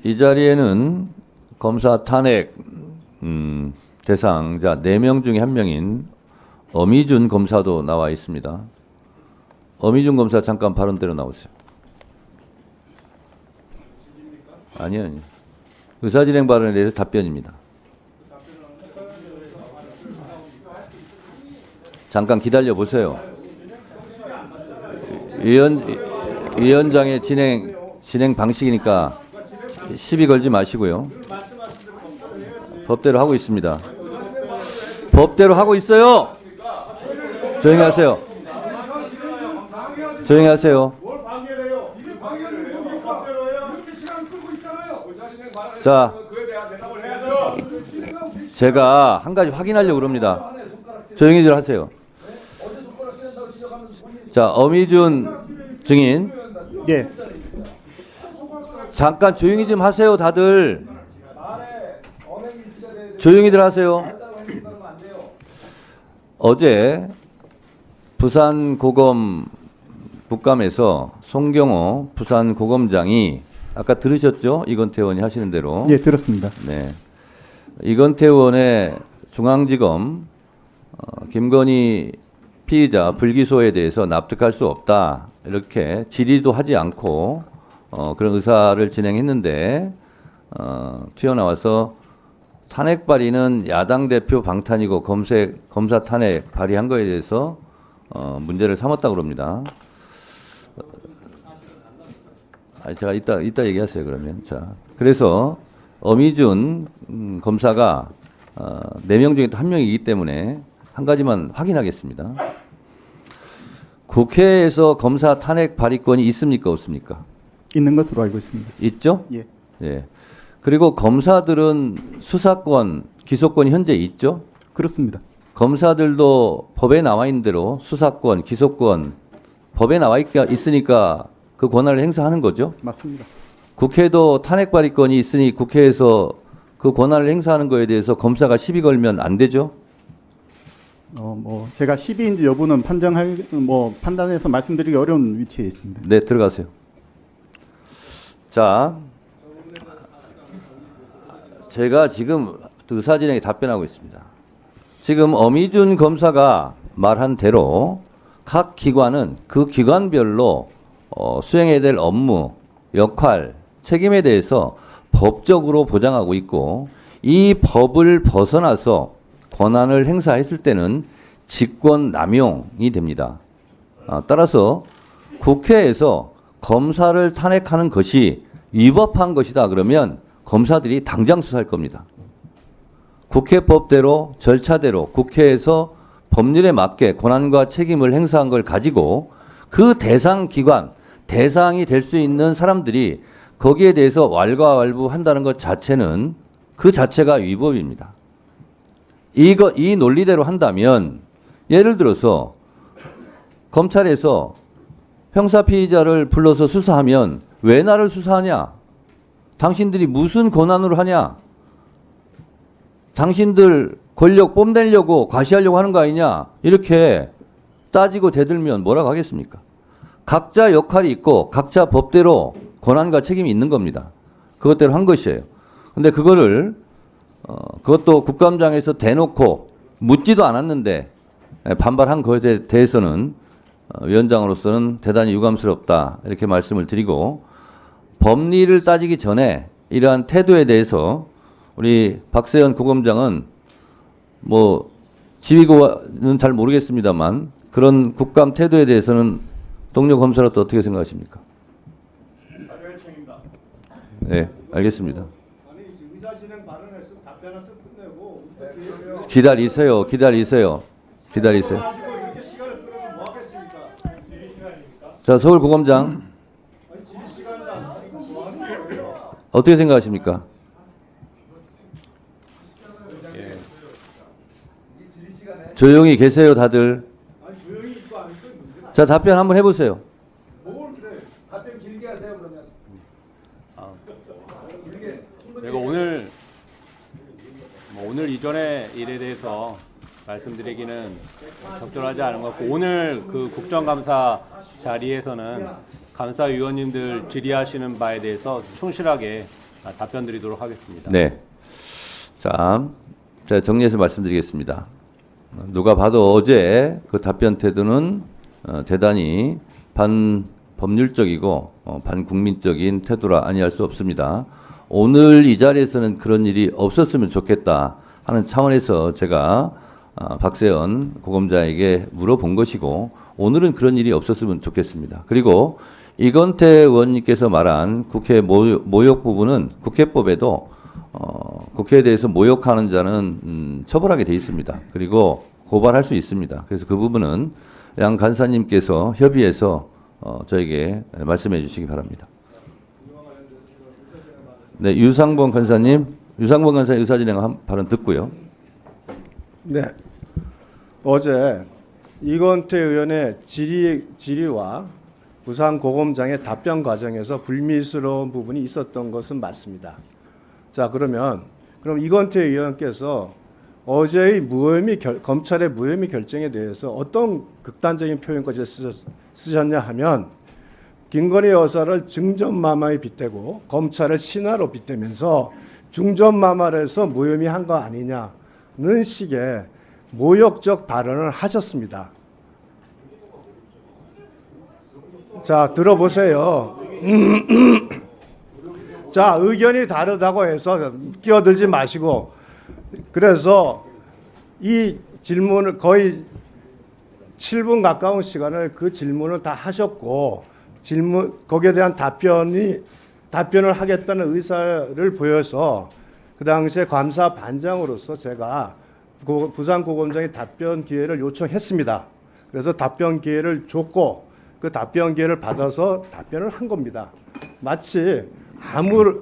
이 자리에는 검사 탄핵 대상자 4명 중에 1명인 엄희준 검사도 나와 있습니다. 엄희준 검사 잠깐 발언대로 나오세요. 아니요. 의사진행 발언에 대해서 답변입니다. 잠깐 기다려 보세요. 위원장의 진행 방식이니까 시비 걸지 마시고요. 법대로 하고 있습니다. 법대로 하고 있어요. 조용히 하세요. 조용히 하세요. 자, 제가 한 가지 확인하려고 그럽니다. 조용히들 하세요. 자, 엄희준 증인. 예. 잠깐 조용히 좀 하세요, 다들. 조용히들 하세요. 어제 부산고검 북감에서 송경호 부산고검장이 아까 들으셨죠? 이건태 의원이 하시는 대로. 예, 들었습니다. 네. 이건태 의원의 중앙지검 김건희 피의자 불기소에 대해서 납득할 수 없다. 이렇게 질의도 하지 않고 그런 의사를 진행했는데 튀어나와서 탄핵 발의는 야당 대표 방탄이고 검사 탄핵 발의한 거에 대해서 문제를 삼았다고 그럽니다. 제가 이따 얘기하세요, 그러면. 자, 그래서 엄희준 검사가 4명 중에 또 1명이기 때문에 한 가지만 확인하겠습니다. 국회에서 검사 탄핵 발의권이 있습니까, 없습니까? 있는 것으로 알고 있습니다. 있죠? 예. 예. 그리고 검사들은 수사권, 기소권이 현재 있죠? 그렇습니다. 검사들도 법에 나와 있는 대로 수사권, 기소권, 법에 나와 있으니까 그 권한을 행사하는 거죠? 맞습니다. 국회도 탄핵 발의권이 있으니 국회에서 그 권한을 행사하는 거에 대해서 검사가 시비 걸면 안 되죠? 제가 시비인지 여부는 판단해서 말씀드리기 어려운 위치에 있습니다. 네, 들어가세요. 자, 제가 지금 의사진행에 답변하고 있습니다. 지금 엄희준 검사가 말한 대로 각 기관은 그 기관별로 수행해야 될 업무, 역할, 책임에 대해서 법적으로 보장하고 있고 이 법을 벗어나서 권한을 행사했을 때는 직권 남용이 됩니다. 따라서 국회에서 검사를 탄핵하는 것이 위법한 것이다 그러면 검사들이 당장 수사할 겁니다. 국회법대로 절차대로 국회에서 법률에 맞게 권한과 책임을 행사한 걸 가지고 그 대상 기관, 대상이 될 수 있는 사람들이 거기에 대해서 왈가왈부한다는 것 자체는 그 자체가 위법입니다. 이 논리대로 한다면 예를 들어서 검찰에서 형사 피의자를 불러서 수사하면 왜 나를 수사하냐? 당신들이 무슨 권한으로 하냐? 당신들 권력 뽐내려고 과시하려고 하는 거 아니냐? 이렇게 따지고 대들면 뭐라고 하겠습니까? 각자 역할이 있고 각자 법대로 권한과 책임이 있는 겁니다. 그것대로 한 것이에요. 근데 그거를 그것도 국감장에서 대놓고 묻지도 않았는데 반발한 것에 대해서는 위원장으로서는 대단히 유감스럽다 이렇게 말씀을 드리고 법리를 따지기 전에 이러한 태도에 대해서 우리 박세현 고검장은 지휘고는 잘 모르겠습니다만 그런 국감 태도에 대해서는 동료 검사로서 어떻게 생각하십니까? 네, 알겠습니다. 기다리세요. 자, 서울고검장 어떻게 생각하십니까? 조용히 계세요, 다들. 자, 답변 한번 해보세요. 답변 길게 하세요, 그러면. 제가 오늘 이전의 일에 대해서 말씀드리기는 적절하지 않은 것 같고 오늘 그 국정감사 자리에서는 감사위원님들 질의하시는 바에 대해서 충실하게 답변 드리도록 하겠습니다. 네. 자, 제가 정리해서 말씀드리겠습니다. 누가 봐도 어제 그 답변 태도는 대단히 반법률적이고 반국민적인 태도라 아니할 수 없습니다. 오늘 이 자리에서는 그런 일이 없었으면 좋겠다 하는 차원에서 제가 박세현 고검장에게 물어본 것이고 오늘은 그런 일이 없었으면 좋겠습니다. 그리고 이건태 의원님께서 말한 국회 모욕 부분은 국회법에도 국회에 대해서 모욕하는 자는 처벌하게 돼 있습니다. 그리고 고발할 수 있습니다. 그래서 그 부분은 양 간사님께서 협의해서 저에게 말씀해 주시기 바랍니다. 네, 유상범 간사님 의사진행 발언 듣고요. 네. 어제 이건태 의원의 질의와 부산고검장의 답변 과정에서 불미스러운 부분이 있었던 것은 맞습니다. 자, 그럼 이건태 의원께서 어제의 검찰의 무혐의 결정에 대해서 어떤 극단적인 표현까지 쓰셨냐 하면 김건희 여사를 증전마마에 빗대고 검찰을 신하로 빗대면서 중전마마에서 무혐의한 거 아니냐는 식의 모욕적 발언을 하셨습니다. 자, 들어보세요. 자, 의견이 다르다고 해서 끼어들지 마시고, 그래서 이 질문을 거의 7분 가까운 시간을 그 질문을 다 하셨고, 거기에 대한 답변을 하겠다는 의사를 보여서 그 당시에 감사 반장으로서 제가 부산고검장의 답변 기회를 요청했습니다. 그래서 답변 기회를 줬고 그 답변 기회를 받아서 답변을 한 겁니다. 마치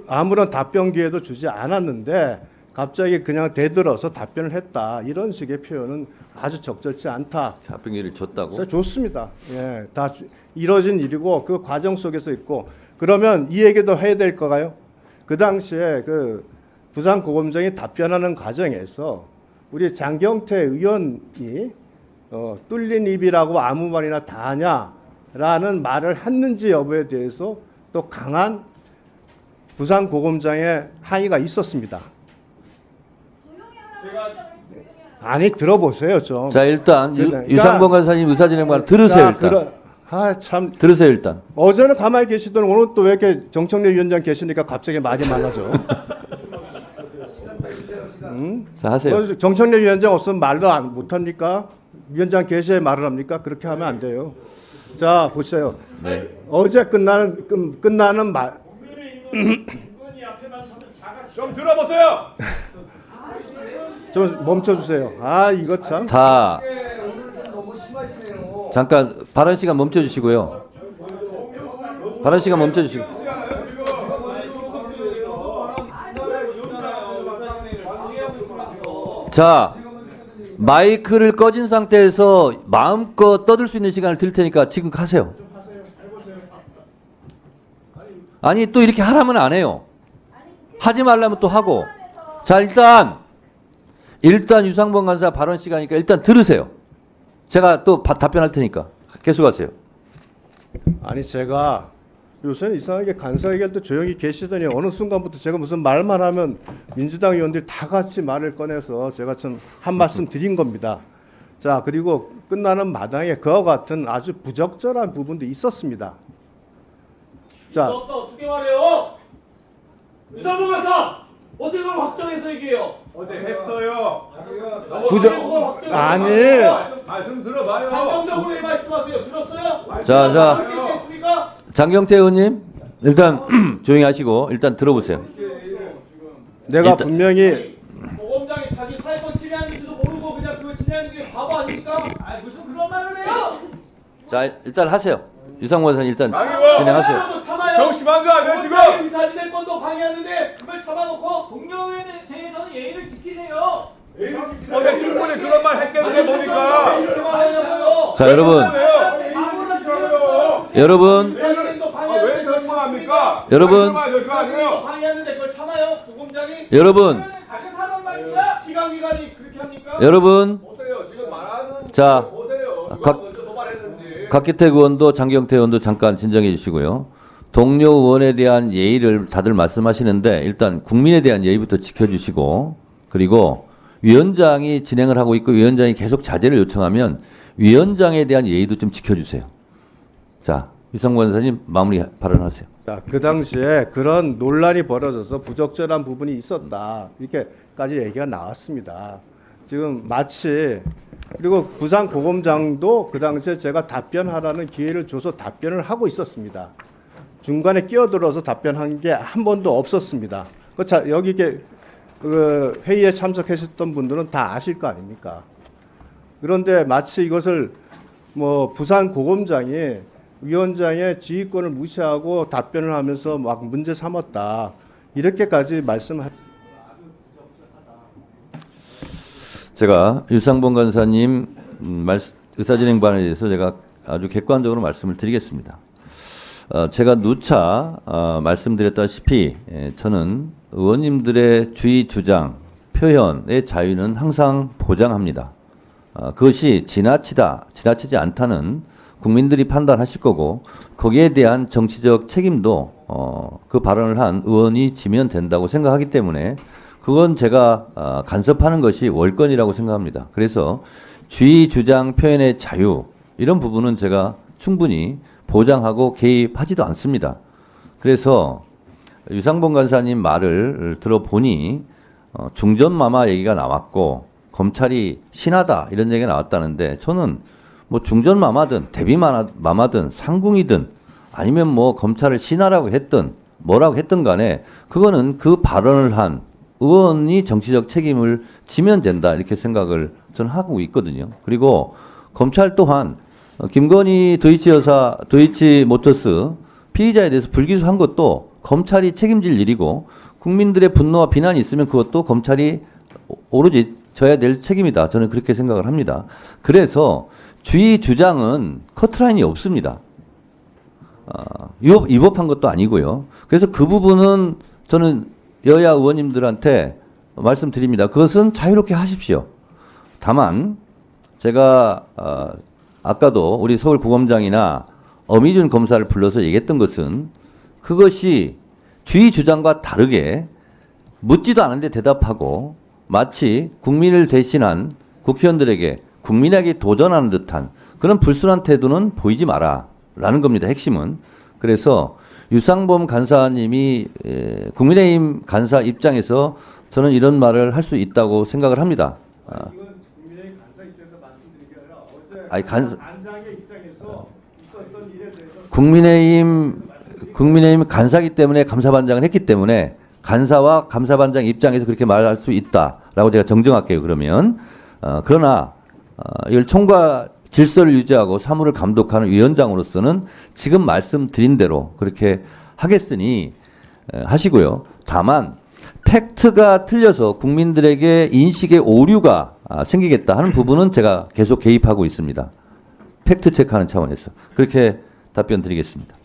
아무런 답변 기회도 주지 않았는데 갑자기 그냥 대들어서 답변을 했다. 이런 식의 표현은 아주 적절치 않다. 답변 기회를 줬다고? 좋습니다. 예, 다 이뤄진 일이고 그 과정 속에서 있고 그러면 이 얘기도 해야 될 거가요? 그 당시에 그 부산고검장이 답변하는 과정에서 우리 장경태 의원이 뚫린 입이라고 아무 말이나 다 하냐라는 말을 했는지 여부에 대해서 또 강한 부산고검장의 항의가 있었습니다. 아니 들어보세요 좀. 자, 일단 그러니까 유상범 간사님 의사진행 발언 들으세요. 일단 참 들으세요. 일단. 어제는 가만히 계시더니 오늘 또 왜 이렇게 정청래 위원장 계시니까 갑자기 말이 많아져. 자, 하세요. 정청래 위원장 없으면 말도 못합니까? 위원장 계셔야 말을 합니까? 그렇게 하면 안 돼요. 자, 보세요. 네. 어제 끝나는 말. 좀 들어보세요. 좀 멈춰주세요. 아, 이거 참. 자, 너무 심하시네요. 잠깐 발언 시간 멈춰 주시고요. 발언 시간 멈춰 주시고. 자, 마이크를 꺼진 상태에서 마음껏 떠들 수 있는 시간을 드릴 테니까 지금 하세요. 아니 또 이렇게 하라면 안 해요. 하지 말라면 또 하고. 자, 일단 유상범 간사 발언 시간이니까 일단 들으세요. 제가 또 답변할 테니까 계속하세요. 아니 제가 요새는 이상하게 간사 얘기할 때 조용히 계시더니 어느 순간부터 제가 무슨 말만 하면 민주당 의원들이 다 같이 말을 꺼내서 제가 참 한 말씀 드린 겁니다. 자, 그리고 끝나는 마당에 그와 같은 아주 부적절한 부분도 있었습니다. 자, 어떻게 말해요? 유상범 간사 어떻게 그걸 확정해서 얘기해요? 어제 했어요. 아니 말씀 들어봐요. 감정적으로 왜 말씀하세요? 들었어요? 자, 그렇게 했습니까? 장경태 의원님 일단 조용히 하시고 일단 들어보세요. 내가 일단- 분명히 고검장이 자기 사건 진행하는지도 모르고 그냥 그거 진행하는 게 바보 아닙니까? 아 무슨 그런 말을 해요? 자, 일단 하세요. 유상범 간사님 일단 아이고. 진행하세요. 그래도 참아요. 정심한 거 아니야 지금? 고검장이 의사진행 건도 방해하는데 그걸 참아놓고 동료에 대해서는 예의를 지키세요. 어제 충분히 그런 말 했겠는데 보니까. 이렇게 말하냐고요? 자, 여러분 의사진행도 왜 방해하는데 그런 말 합니까? 여러분. 의사진행도 방해하는데 그걸 참아요? 고검장이? 여러분 가게 사람 말이야. 기강기관이 그렇게 합니까? 여러분 보세요 지금 말하는. 자, 보세요. 각- 누가 먼저 도발했는지. 박기택 의원도 장경태 의원도 잠깐 진정해 주시고요. 동료 의원에 대한 예의를 다들 말씀하시는데 일단 국민에 대한 예의부터 지켜주시고 그리고 위원장이 진행을 하고 있고 위원장이 계속 자제를 요청하면 위원장에 대한 예의도 좀 지켜주세요. 자, 유상범 간사님 마무리 발언하세요. 자, 그 당시에 그런 논란이 벌어져서 부적절한 부분이 있었다. 이렇게까지 얘기가 나왔습니다. 지금 마치 그리고 부산고검장도 그 당시에 제가 답변하라는 기회를 줘서 답변을 하고 있었습니다. 중간에 끼어들어서 답변한 게 한 번도 없었습니다. 여기 그 회의에 참석하셨던 분들은 다 아실 거 아닙니까? 그런데 마치 이것을 뭐 부산고검장이 위원장의 지휘권을 무시하고 답변을 하면서 막 문제 삼았다. 이렇게까지 말씀하. 제가 유상범 간사님 의사진행반에 대해서 제가 아주 객관적으로 말씀을 드리겠습니다. 제가 누차 말씀드렸다시피 저는 의원님들의 주의 주장, 표현의 자유는 항상 보장합니다. 그것이 지나치지 않다는 국민들이 판단하실 거고 거기에 대한 정치적 책임도 그 발언을 한 의원이 지면 된다고 생각하기 때문에 그건 제가 간섭하는 것이 월권이라고 생각합니다. 그래서 주의 주장 표현의 자유 이런 부분은 제가 충분히 보장하고 개입하지도 않습니다. 그래서 유상범 간사님 말을 들어보니 중전마마 얘기가 나왔고 검찰이 신하다 이런 얘기가 나왔다는데 저는 뭐 중전마마든 대비마마든 상궁이든 아니면 뭐 검찰을 신하라고 했든 뭐라고 했든 간에 그거는 그 발언을 한 의원이 정치적 책임을 지면 된다 이렇게 생각을 저는 하고 있거든요. 그리고 검찰 또한 김건희 도이치모터스 피의자에 대해서 불기소한 것도 검찰이 책임질 일이고 국민들의 분노와 비난이 있으면 그것도 검찰이 오로지 져야 될 책임이다. 저는 그렇게 생각을 합니다. 그래서 주의 주장은 커트라인이 없습니다. 위법한 것도 아니고요. 그래서 그 부분은 저는 여야 의원님들한테 말씀드립니다. 그것은 자유롭게 하십시오. 다만 제가 아까도 우리 서울고검장이나 어미준 검사를 불러서 얘기했던 것은 그것이 주의 주장과 다르게 묻지도 않은데 대답하고 마치 국민을 대신한 국회의원들에게 국민에게 도전하는 듯한 그런 불순한 태도는 보이지 마라라는 겁니다. 핵심은. 그래서 유상범 간사님이 국민의힘 간사 입장에서 저는 이런 말을 할 수 있다고 생각을 합니다. 이건 국민의힘 간사 입장에서 말씀드린 게 아니라 어제 아니, 간장의 입장에서 있었던 일에 대해서 국민의힘 간사기 때문에 감사반장을 했기 때문에 간사와 감사반장 입장에서 그렇게 말할 수 있다라고 제가 정정할게요. 그러면 그러나 이걸 총괄 질서를 유지하고 사무를 감독하는 위원장으로서는 지금 말씀드린 대로 그렇게 하겠으니 하시고요. 다만 팩트가 틀려서 국민들에게 인식의 오류가 생기겠다 하는 부분은 제가 계속 개입하고 있습니다. 팩트 체크하는 차원에서 그렇게 답변 드리겠습니다.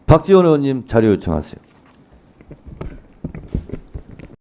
박지원 의원님 자료 요청하세요.